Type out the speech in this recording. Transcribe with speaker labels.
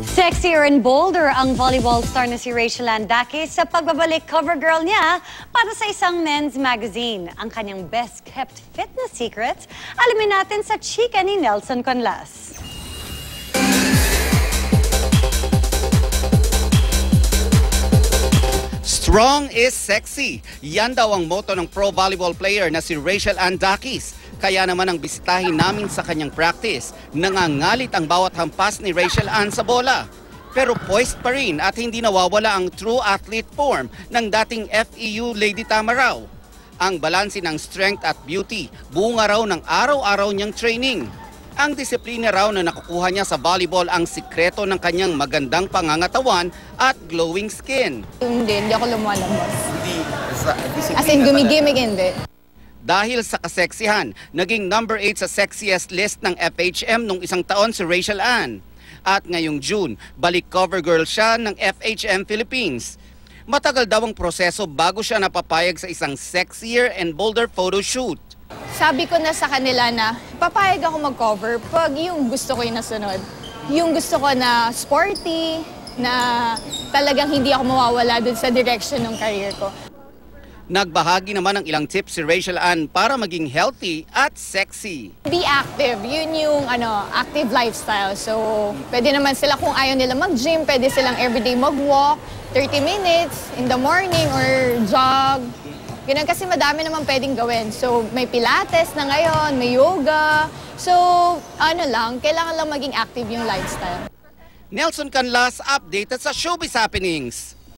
Speaker 1: Sexier and bolder ang volleyball star na si Rachel Andakis sa pagbabalik cover girl niya para sa isang men's magazine. Ang kanyang best-kept fitness secrets, alamin natin sa chika ni Nelson Conlas.
Speaker 2: Strong is sexy. Yan daw ang motto ng pro volleyball player na si Rachel Andakis. Kaya naman ang bisitahin namin sa kanyang practice, nangangalit ang bawat hampas ni Rachel Ann sa bola. Pero poised pa rin at hindi nawawala ang true athlete form ng dating FEU Lady Tamaraw. Ang balanse ng strength at beauty, bunga raw ng araw-araw niyang training. Ang disiplina raw na nakukuha niya sa volleyball ang sikreto ng kanyang magandang pangangatawan at glowing skin.
Speaker 3: Hindi ako lumalabas. As in, gumigimik hindi.
Speaker 2: Dahil sa kaseksihan, naging number 8 sa sexiest list ng FHM nung isang taon si Rachel Ann. At ngayong June, balik cover girl siya ng FHM Philippines. Matagal daw ang proseso bago siya napapayag sa isang sexier and bolder photo shoot.
Speaker 3: Sabi ko na sa kanila na papayag ako mag-cover pag yung gusto ko yung nasunod. Yung gusto ko na sporty, na talagang hindi ako mawawala dun sa direction ng career ko.
Speaker 2: Nagbahagi naman ng ilang tips si Rachel Ann para maging healthy at sexy.
Speaker 3: Be active, yun yung active lifestyle. So, pwede naman sila kung ayaw nila mag-gym, pwede silang everyday mag-walk, 30 minutes in the morning or jog. Ganun kasi madami naman pwedeng gawin. So, may pilates na ngayon, may yoga. So, kailangan lang maging active yung lifestyle.
Speaker 2: Nelson Conlas, updated sa Showbiz Happenings.